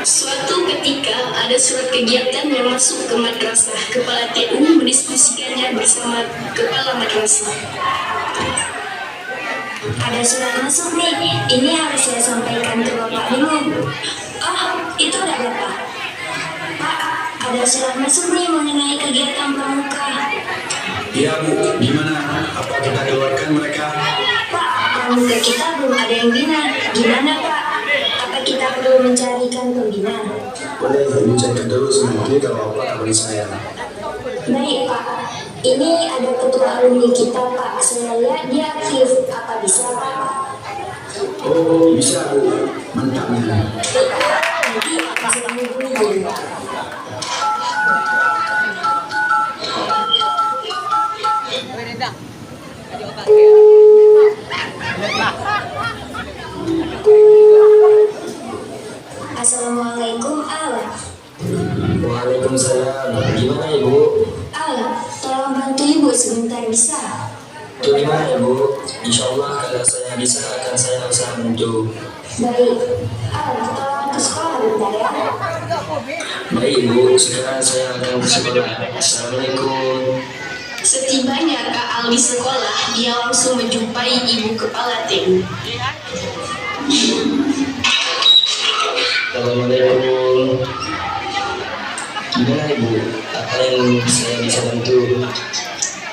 Suatu ketika ada surat kegiatan yang masuk ke madrasah. Kepala TU mendiskusikannya bersama kepala madrasah. Ada surat masuk nih, ini harus saya sampaikan ke Bapak dulu. Oh, itu ada Bapak. Pak, ada surat masuk nih mengenai kegiatan pramuka. Iya Bu, gimana? Apa kita keluarkan mereka? Pak, pramuka kita belum ada yang bina. Gimana Pak? Apa kita perlu mencarikan pembina? Boleh Ibu cek terus, nanti kalau apa kabarin saya. Baik Pak, ini ada ketua alumni kita Pak. Saya lihat dia aktif. Apa bisa Pak? Oh, bisa Bu, mantapnya. Nanti saya hubungi. Assalamualaikum Al. Waalaikumsalam. Gimana Ibu? Al, tolong bantu Ibu sebentar bisa? Itu gimana Ibu? Insya Allah kalau saya bisa akan saya usaha bantu. Baik. Al, tolong ke sekolah bentar ya. Baik Ibu, sekarang saya akan ke sekolah. Assalamualaikum. Setibanya Kak Al di sekolah, dia langsung menjumpai ibu kepala TU. Assalamualaikum. Gimana Ibu? Apa yang saya bisa bantu?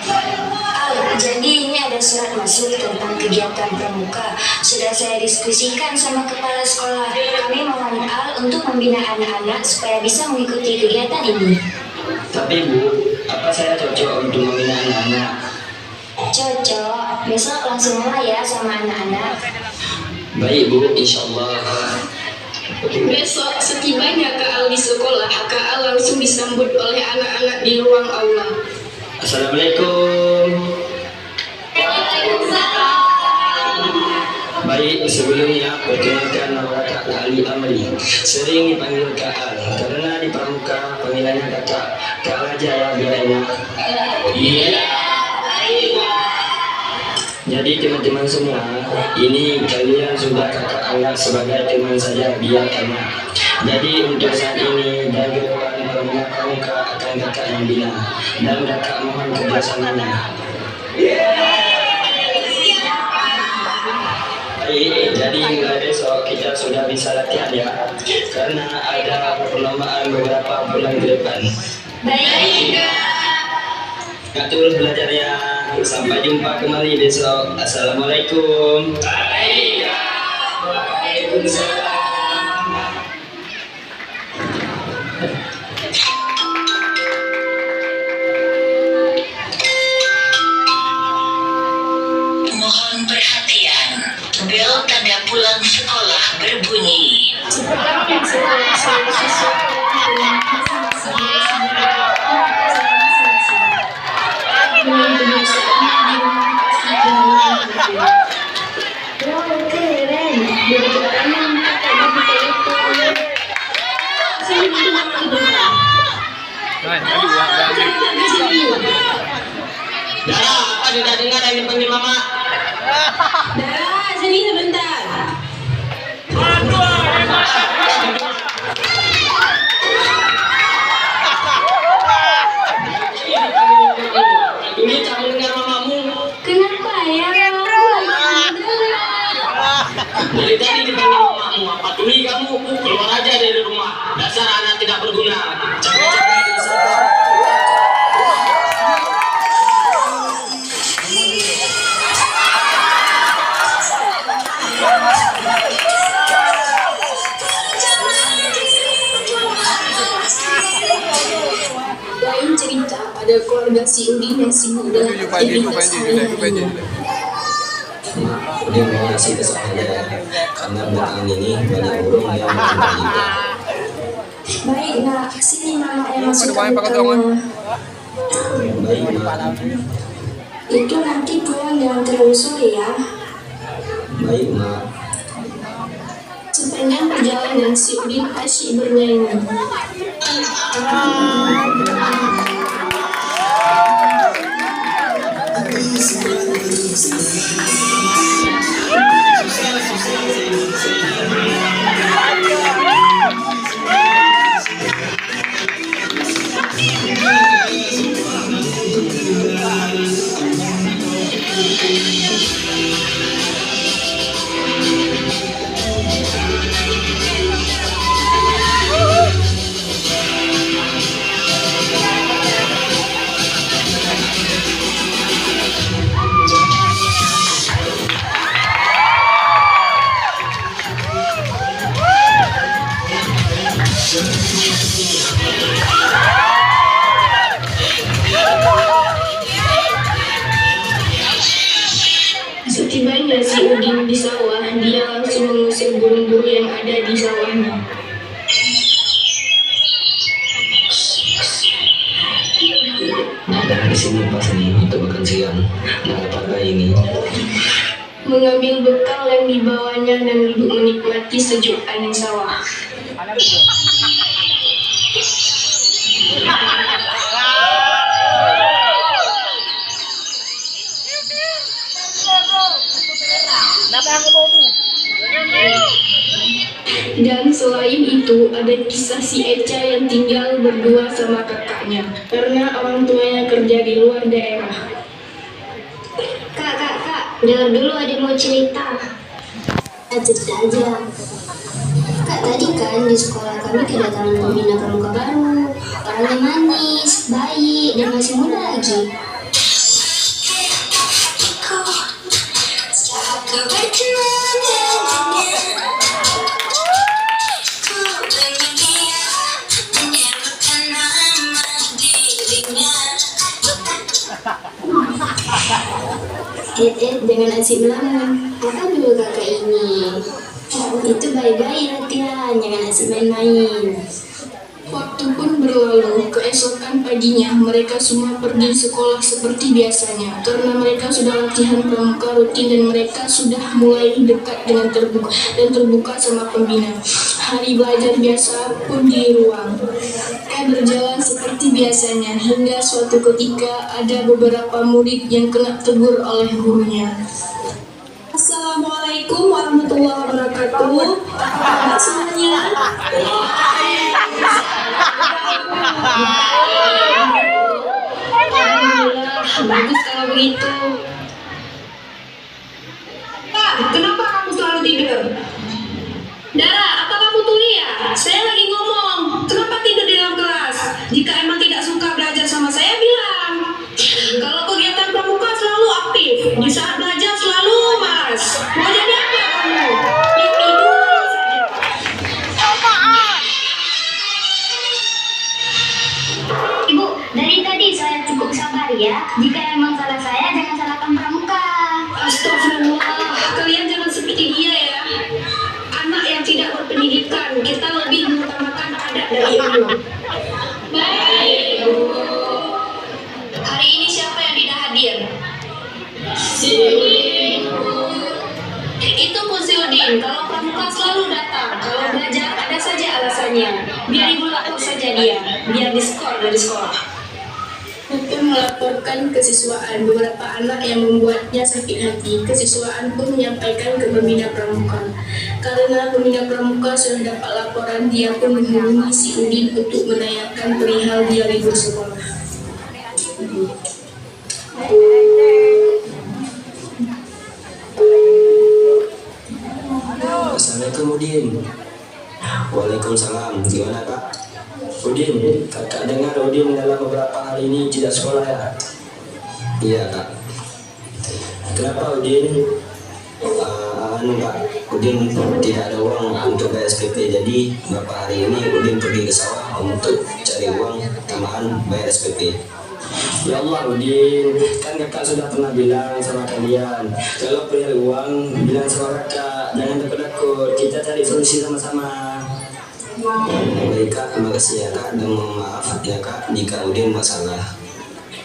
Al, jadi ini ada surat masuk tentang kegiatan pramuka. Sudah saya diskusikan sama kepala sekolah. Kami mohon Al untuk membina anak-anak supaya bisa mengikuti kegiatan ini. Tapi Bu, apa saya cocok untuk membina anak-anak? Cocok. Besok langsung mulai ya sama anak-anak. Baik Bu, insya Allah. Besok setibanya Kak Al di sekolah, Kak Al langsung disambut oleh anak-anak di ruang aula. Assalamualaikum. Baik, sebelumnya perkenalkan nama kakak Ali Amri. Sering dipanggil Kak Al karena di pramuka panggilannya kakak. Kak Al aja ya biar enak. Iya. Jadi teman-teman semua, ini kalian sudah kakak anggap sebagai teman saja biar enak. Jadi untuk saat ini dan ke depan pembina pramuka akan kakak yang bina dan kakak mohon kerjasamanya. Baik, jadi mulai besok kita sudah bisa latihan ya, karena ada perlombaan beberapa bulan ke depan. Baik Kak. Kak terus belajar ya. Sampai jumpa kembali besok. Assalamualaikum. Waalaikumsalam. Mohon perhatian, bel tanda pulang sekolah berbunyi. Dara, apa sudah dengar yang dipanggil mama? Dara, sini sebentar. Ini kamu dengar mamamu? Kenapa ya? Dari tadi dipanggil mamamu. Apa tuli kamu? Keluar aja dari rumah. Dasar anak tidak berguna. Capek-capek di sana. Lain cerita, ada keluarga si Udin yang sibuk dengan aktivitas sehari-hari. Dia mau ngasih ke saya karena belakangan ini banyak burung yang mengintai. Baik nak, sini mama yang masukkan bekalnya. Baik mak. Itu nanti pulang jangan terlalu sore ya. Baik mak. Sepanjang perjalanan si Udin asyik bernyanyi. Setibanya si Udin di sawah, dia langsung mengusir burung-burung yang ada di sawahnya. Ada di sini pas nih untuk makan siang. Nah, apa ini? Mengambil bekal yang dibawanya dan duduk menikmati sejuk angin sawah. Dan selain itu ada kisah si Eca yang tinggal berdua sama kakaknya karena orang tuanya kerja di luar daerah. Kak, dengar dulu ada mau cerita. Cerita aja. Kak, tadi kan di sekolah kami kedatangan pembina pramuka baru. Orangnya manis, baik, dan masih muda lagi. Jangan asik melamun. Apa dulu kakak ini? Itu baik-baik latihan, jangan asik main-main. Waktu pun berlalu, keesokan paginya mereka semua pergi sekolah seperti biasanya karena mereka sudah latihan pramuka rutin dan mereka sudah mulai dekat dengan terbuka sama pembina. Hari belajar biasa pun di ruang berjalan seperti biasanya hingga suatu ketika ada beberapa murid yang kena tegur oleh gurunya. Assalamualaikum warahmatullahi wabarakatuh. Apa semuanya? Alhamdulillah, bagus kalau begitu. Pak, kenapa kamu selalu tidur? Dara, apa kamu tuli ya? Saya lagi ngomong. Kenapa tidur di dalam kelas? Jika emang tidak suka belajar sama saya, bilang. Kalau kegiatan pramuka selalu aktif, di saat belajar selalu malas. Mau jadi apa kamu? Ya tidur saja. Ibu, dari tadi saya cukup sabar ya. Jika emang salah saya, jangan salahkan pramuka. Astagfirullah, kalian jangan seperti dia ya. Anak yang tidak berpendidikan, kita lebih mengutamakan adat dan ilmu. Baik. Hari ini siapa yang tidak hadir? Si Udin. Itu pun si Udin. Kalau pramuka selalu datang. Kalau belajar ada saja alasannya. Biar ibu lapor saja dia. Biar diskor dari sekolah. Untuk melaporkan kesiswaan beberapa anak yang membuatnya sakit hati, kesiswaan pun menyampaikan ke pembina pramuka. Karena pembina pramuka sudah dapat laporan, dia pun menghubungi si Udin untuk menanyakan perihal dia libur sekolah. Assalamualaikum Udin. Waalaikumsalam. Gimana Kak? Udin, kakak dengar Udin dalam beberapa hari ini tidak sekolah ya? Iya Kak. Kenapa Udin? Kak, Udin tidak ada uang untuk bayar SPP, jadi beberapa hari ini Udin pergi ke sawah untuk cari uang tambahan bayar SPP. Ya Allah Udin, kan kakak sudah pernah bilang sama kalian, kalau perihal uang bilang sama kakak, jangan takut-takut, kita cari solusi sama-sama. Baik Kak, terima kasih ya Kak, dan mohon maaf ya Kak jika Udin masalah.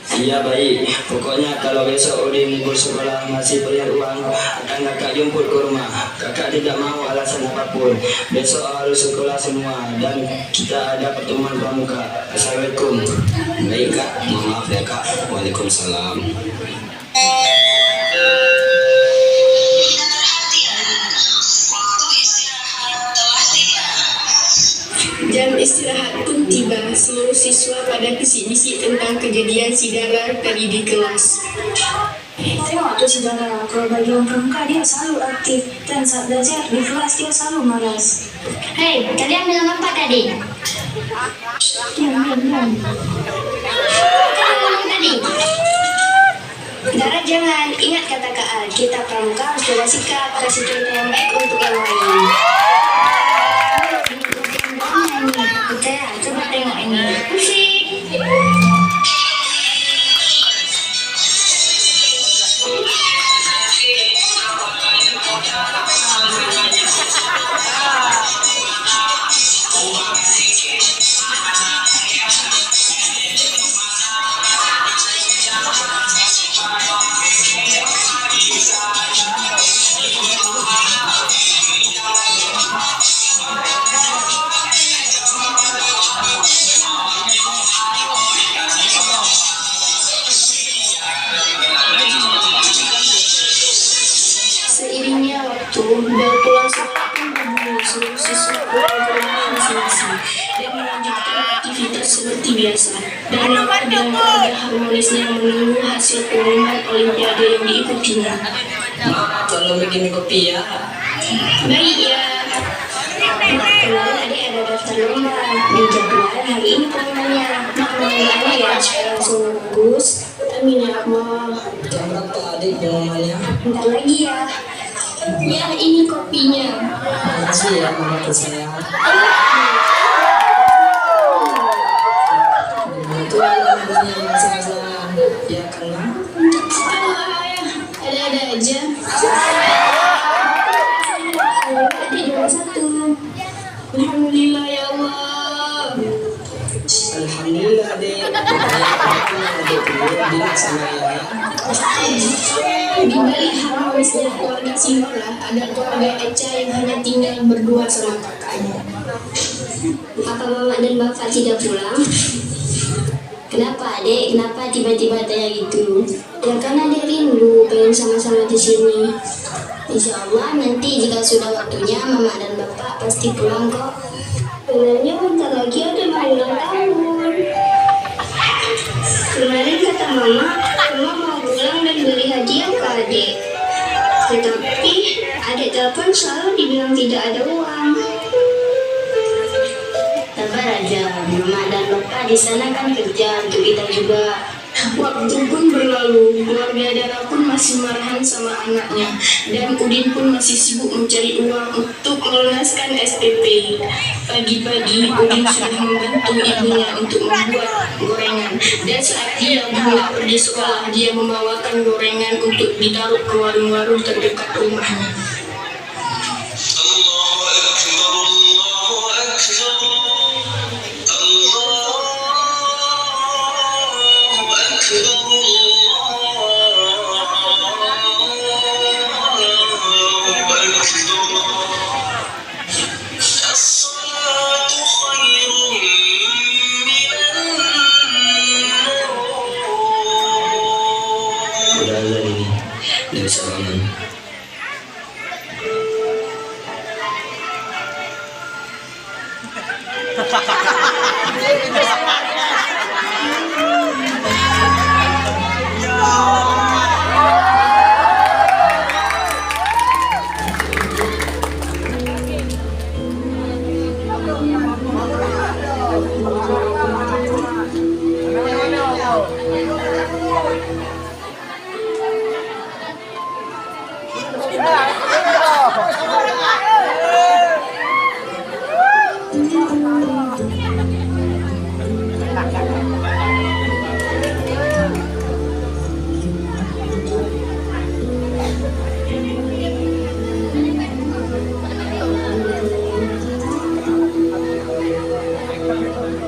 Iya baik, pokoknya kalau besok Udin libur sekolah masih perihal uang, akan kakak jemput ke rumah. Kakak tidak mau alasan apapun, besok harus sekolah semua dan kita ada pertemuan pramuka. Assalamualaikum. Baik Kak, mohon maaf ya Kak. Waalaikumsalam. Jam istirahat pun tiba, seluruh siswa pada bisik-bisik tentang kejadian si Dara tadi di kelas. Tengok tuh si Dara, kalau bagi orang pramuka dia selalu aktif dan saat belajar di kelas dia selalu malas. Hei, kalian bilang apa tadi? Diam. Kalian ngomong tadi? Dara jangan, ingat kata Kak Al, kita pramuka harus jaga sikap, kasih contoh yang baik untuk yang lain. seluruh siswa berkelompok masing-masing dan melanjutkan aktivitas seperti biasa. Dan keluarga harmonisnya menunggu hasil pengumuman Olimpiade yang diikutinya. Maaf, tolong bikin kopi ya. Baik ya. Kemarin adik ada daftar lomba di jadwal hari ini pengumumannya. Pengumumannya ya supaya langsung bagus. Amin ya Allah. Jam berapa adik pengumumannya? Bentar lagi ya. Ya, ini kopinya. Makasih ya mama saya. Itu lagunya masalah ya kan Ma? Ada-ada aja. Adik juara 1. Alhamdulillah ya Allah. Alhamdulillah dek. Adik bilang sama ya. Di balik harmonisnya keluarga Sinola, ada keluarga Eca yang hanya tinggal berdua sama kakaknya. Apa mama dan bapak tidak pulang? Kenapa adek? Kenapa tiba-tiba tanya gitu? Ya karena adek rindu pengen sama-sama di sini. Insya Allah nanti jika sudah waktunya mama dan bapak pasti pulang kok. Sebenarnya bentar lagi ada mau ulang tahun. Kemarin kata mama mau pulang dan beli hadiah ke adek. Tetapi adek telepon selalu dibilang tidak ada uang. Sabar aja, mama dan bapak di sana kan kerja untuk kita juga. Waktu pun berlalu, keluarga Dara pun masih marahan sama anaknya, dan Udin pun masih sibuk mencari uang untuk melunaskan SPP. Pagi-pagi, Udin sudah membantu ibunya untuk membuat gorengan, dan saat dia pulang pergi sekolah, dia membawakan gorengan untuk ditaruh ke warung-warung terdekat rumahnya. Udah azan ini. Udah bisa bangun.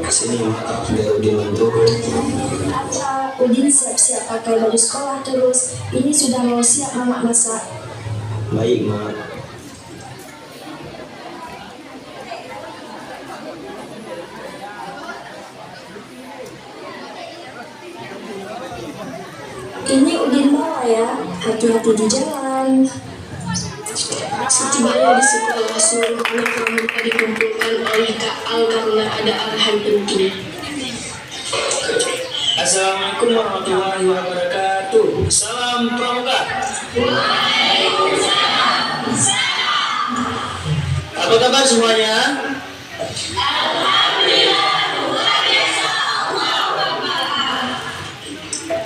Sini maaf biar Udin bantu. Apa? Udin siap-siap pakai baju sekolah terus. Ini sudah mau siap mama masak. Baik mak. Ini Udin bawa ya. Hati-hati di jalan. Setibanya di sekolah, seluruh anak pramuka dikumpulkan oleh Kak Al karena ada arahan penting. Assalamualaikum warahmatullahi wabarakatuh. Salam pramuka. Apa kabar semuanya?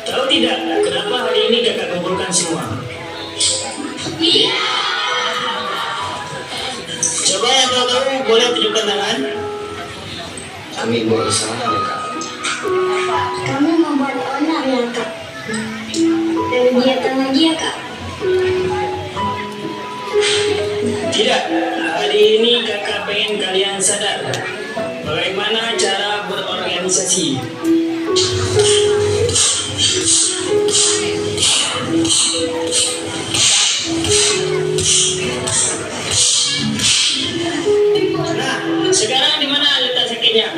Tahu tidak kenapa hari ini kakak kumpulkan semua? Coba yang tahu boleh tunjukkan tangan. Kami berusaha ya kak. Kamu membuat onar ya kak. Dan kegiatan lagi ya kak. Tidak, hari ini kakak pengen kalian sadar bagaimana cara berorganisasi. Nah, sekarang di mana letak sakitnya?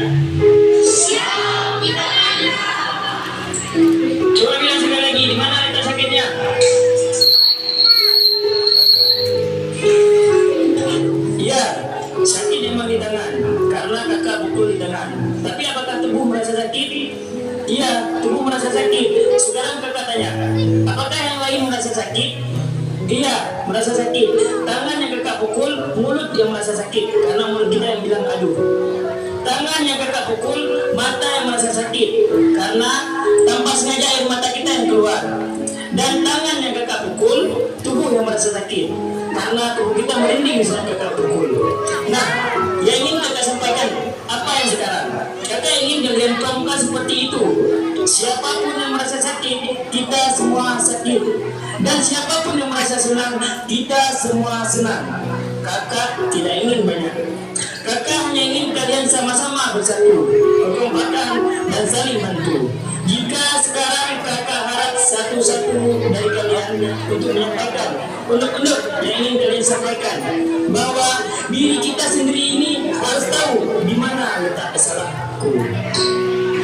Coba bilang sekali lagi, di mana letak sakitnya? Iya, Sakit memang di tangan, karena kakak pukul di tangan. Tapi apakah tubuh merasa sakit? Iya, tubuh merasa sakit. Sekarang kakak tanya, apakah yang lain merasa sakit? Iya, merasa sakit. Tangan yang kakak pukul, mulut yang merasa sakit, karena mulut kita yang bilang aduh. Tangan yang kakak pukul, mata yang merasa sakit, karena tanpa sengaja air mata kita yang keluar. Dan tangan yang kakak pukul, tubuh yang merasa sakit, karena tubuh kita merinding saat kakak pukul. Nah, yang ingin kakak sampaikan apa yang sekarang? Kakak ingin kalian paham seperti itu. Siapapun yang merasa sakit, kita semua sakit. Dan siapapun yang merasa senang, kita semua senang. Kakak tidak ingin banyak. Kakak hanya ingin kalian sama-sama bersatu, berkompakan dan saling bantu. Jika sekarang kakak harap satu-satu dari kalian untuk menyampaikan unek-unek yang ingin kalian sampaikan, bahwa diri kita sendiri ini harus tahu di mana letak kesalahanku.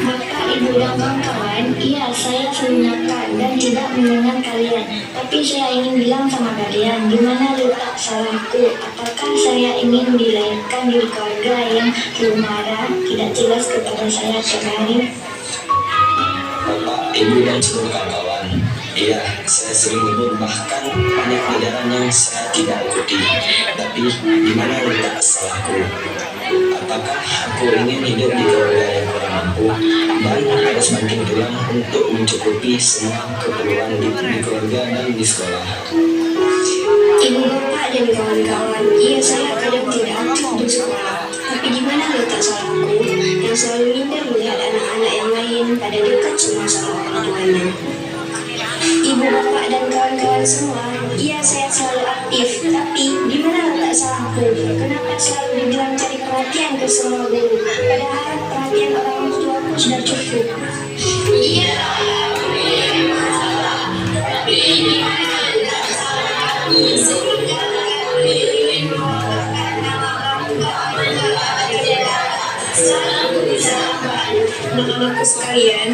Bapak, Ibu, dan kawan-kawan, iya saya sebenarkan dan tidak mendengar kalian. Tapi saya ingin bilang sama kalian, di mana letak salahku? Apakah saya ingin dilahirkan di keluarga yang selalu marah, tidak jelas kepada saya tiap hari? Bapak, Ibu, dan seluruh kawan-kawan, iya, saya sering menyebut bahkan banyak ajaran yang saya tidak ikuti. Tapi di mana letak salahku? Apakah aku ingin hidup di keluarga yang kurang mampu dan harus banting tulang untuk mencukupi semua keperluan di keluarga dan di sekolah? Ibu, bapak, dan kawan-kawan, iya saya kadang tidak aktif di sekolah. Tapi di mana letak salahku yang selalu minder melihat anak-anak yang lain pada dekat semua sama orang tuanya? Ibu, bapak, dan kawan-kawan semua, iya saya selalu aktif. Tapi di mana letak salahku? Kenapa selalu dibilang cari perhatian ke semua guru? Padahal perhatian orang tuaku sudah cukup. Iya, tapi di mana letak salahku? Anak-anakku sekalian,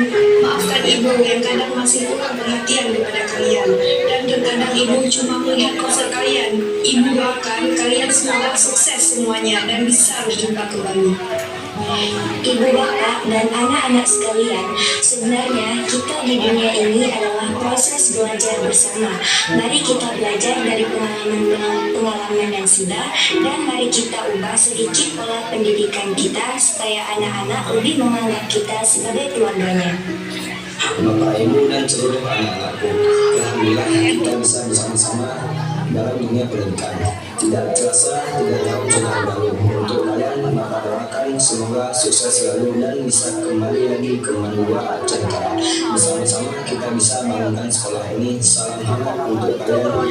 maafkan ibu yang kadang masih kurang perhatian kepada kalian, dan terkadang ibu cuma melihat konser kalian. Ibu doakan kalian semoga sukses semuanya dan bisa berjumpa kembali. Ibu, bapak, dan anak-anak sekalian, sebenarnya kita di dunia ini adalah proses belajar bersama. Mari kita belajar dari pengalaman yang sudah, dan mari kita ubah sedikit pola pendidikan kita supaya anak-anak lebih menganggap kita sebagai keluarganya. Bapak, Ibu, dan seluruh anak-anakku, alhamdulillah kita bisa bersama-sama dalam dunia pendidikan. Tidak terasa, tidak jauh sudah baru. Untuk kalian, Bapak doakan semoga sukses selalu dan bisa kembali lagi ke Mandua Aceh. Bersama-sama kita bisa bangunkan sekolah ini. Salam hangat untuk kalian.